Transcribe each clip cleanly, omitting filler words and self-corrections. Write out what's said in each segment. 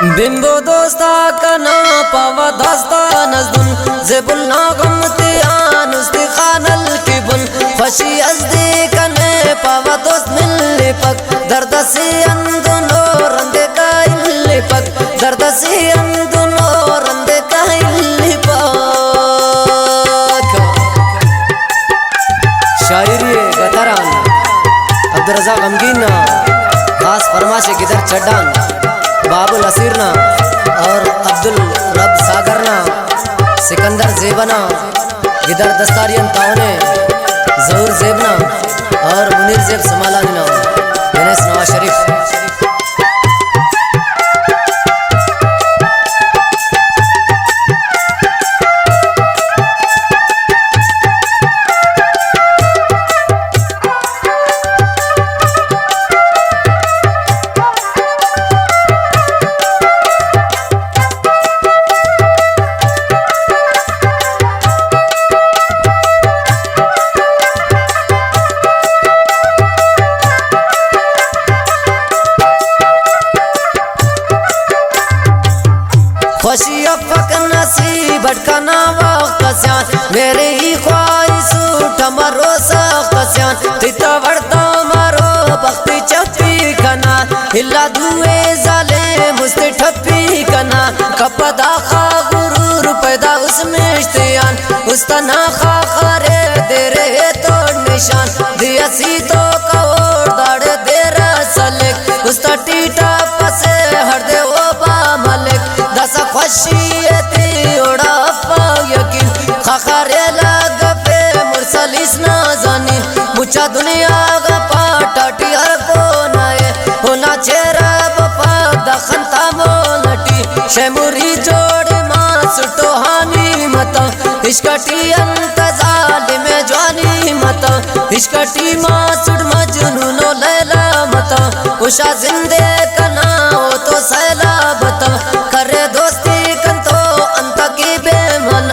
Bamboo دوستا کنا پاوا داستا نزدن زبل ناغم تیان استخان الکبن خوشی از دی کنے پاوا دوست ملی پک درد سی اندنو رند کائلی پک درد سی اندنو رند کائلی پک. شاعری گتران عبدالرزاق غمگین خاص فرمائش کدھر چڈان باب الاسیرنا اور عبدالرب ساگرنا سکندر زیبنا گدر دستاریان تاونے ظہور زیبنا اور منیر زیب سمالانینا انیس نواز شریف. خوشی افق نصیب اٹکنا وقت سیان میرے ہی خواہش اٹھا مرو سخت سیان تیتا ورطا مرو بختی چپی کنا ہلا دوئے ظالے مستی ٹھپی کنا کپدا خواہ غرور پیدا اس میں اشتیان استنا خواہ خارے دیرے توڑ نشان دیا سی تو کوڑ داڑ دیرہ سلک استا ٹیٹا پسے ہر دے وہ با ملک دسا خوشیتی اوڑا پا یقین خاخارے لگا پہ مرسل اس نازانی مچا دنیا گا پاٹاٹی ہر کونائے ہونا چہرہ بپا دخن تامونٹی شیموری جوڑ ماں سٹو ہانی متا عشقٹی انت ظالم جوانی متا عشقٹی ماں سٹ مجنونو لیلا متا اشا زندے کنا ہو تو سیلا بتا کرے دوستی کن تو انتا کی بے من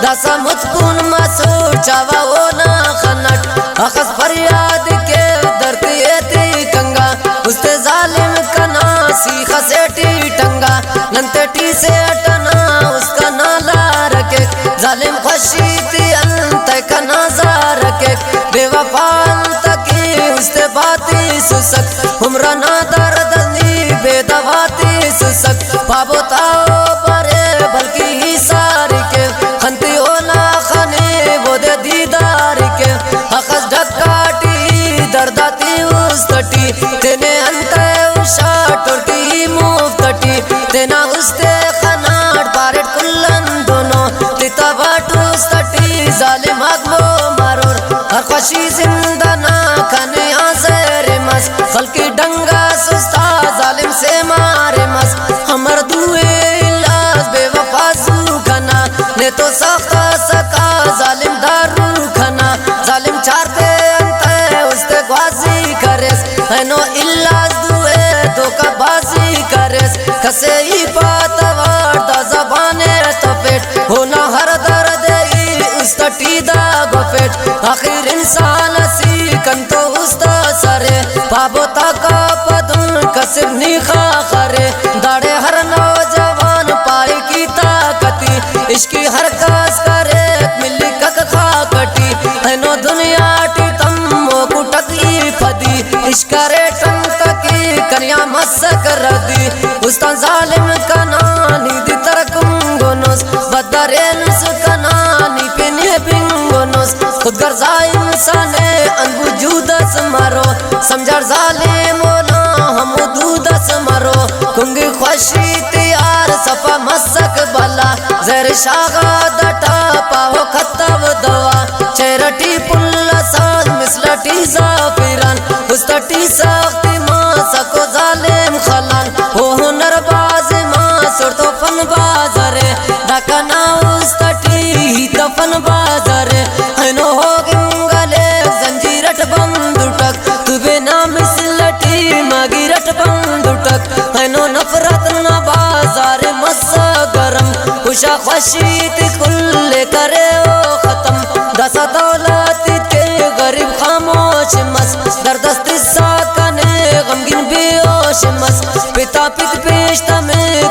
داسا متکون مسور چاوا ہونا خنٹ اخص فریاد کے درتی ایتی کنگا استے ظالم کنا سیخا سیٹی ٹنگا ننتے ٹی سے اٹنا اس کا نالا رکے ظالم خوشی تی انتے کا نازا رکے بے وفا انتا کی استے باتی سسک عمرنا دردنی بے دواتی سسک پابو تاؤ پرے بلکی ہی ساری کے خنتی اولا خانے وہ دے دیداری کے اخص ڈھکاٹی درداتی اس تٹی تینے انتے اشا ٹوٹی مفتٹی تینا استے خناٹ پارٹ کلن دونوں تیتا باٹو ستٹی ظالم اگلو مرور ہر خوشی زندہ نا کھانے آزر مس خلقی ڈنگا سستا ظالم سے مارے مس ہمر دوئے علاج بے وفا زو کھنا نے تو سختا سکا ظالم دارو کھنا ظالم چارتے انتے استے گوازی کرس اینو علاج دوئے دوکا بازی کرس کسے ہی پاتا واردا زبانے تفیٹ ہونا ہر درد ای استٹی دا گفیٹ آخر انسان سی کن تو استا سرے پابو تاکا پدن کسب نیخا خرے داڑے ہر نوجوان پائی کی طاقتی عشقی ہر کاس کرے ملی کک خواہ کٹی اینو دنیا ٹی تم موکو ٹکی پھدی عشقارے ٹن تکی کنیا مسک ردی استان ظالم کنانی دی ترکنگونوس بدرینس کنانی پینی بینگونوس خودگر زائی انسانے انوجودس مرو سمجھر ظالمونا ہم حدودس مرو کنگی خوشی تیار صفا مسک بلا زیر شاغا دٹا پاو خطب دوا چیرٹی پل ساز مسلٹی زافران استٹی ساختی ماں سکو ظالم خلان او ہنر باز ماں سرطو فن بازارے دکنا استٹی تو فن بازارے اینو ہو گنگلے زنجیرٹ بندوٹک تو بنا مسلٹی مگیرٹ بندوٹک اینو نفرت نہ بازار مسا گرم خوشا خوشی تی کل کرے او ختم دسا دولت تے غریب خاموش مس دردست ساکنے غمگین بیوش مس پتا پت پیشتا میں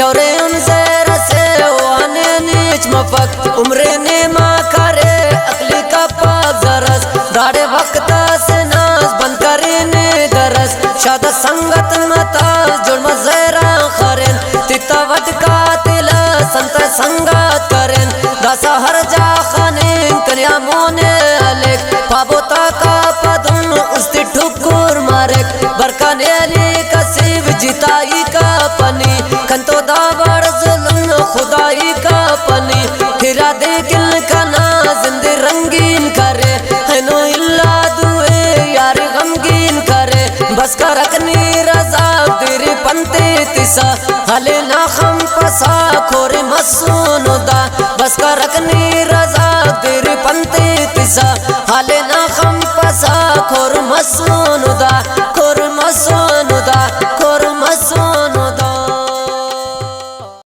جورے ان زیر سے وانے نیچ مفک عمرے نیما کرے اقلی کا پاک زرس داڑے وقت سے ناز بند کرے نے درس شاد سنگت متا جڑم زیرہ خرین تیتا وٹ کا تیلا سنت سنگت کرین داسا ہر جا خانین کنیا مونے علیک پابوتا کا پدن استی ٹھکور مارک برکان علی کسیب جتائی کا پنی کنتو داور ظلم خدائی کا پنی ہرا دے گل کنا زندی رنگین کرے ہنو اللہ دوئے یار غمگین کرے بس کا رکنی رضا تیری پنتے تیسا حلے ناخم پسا کھوری مسونو دا بس کا رکنی رضا تیری پنتے تیسا حلے ناخم پسا کھور مسونو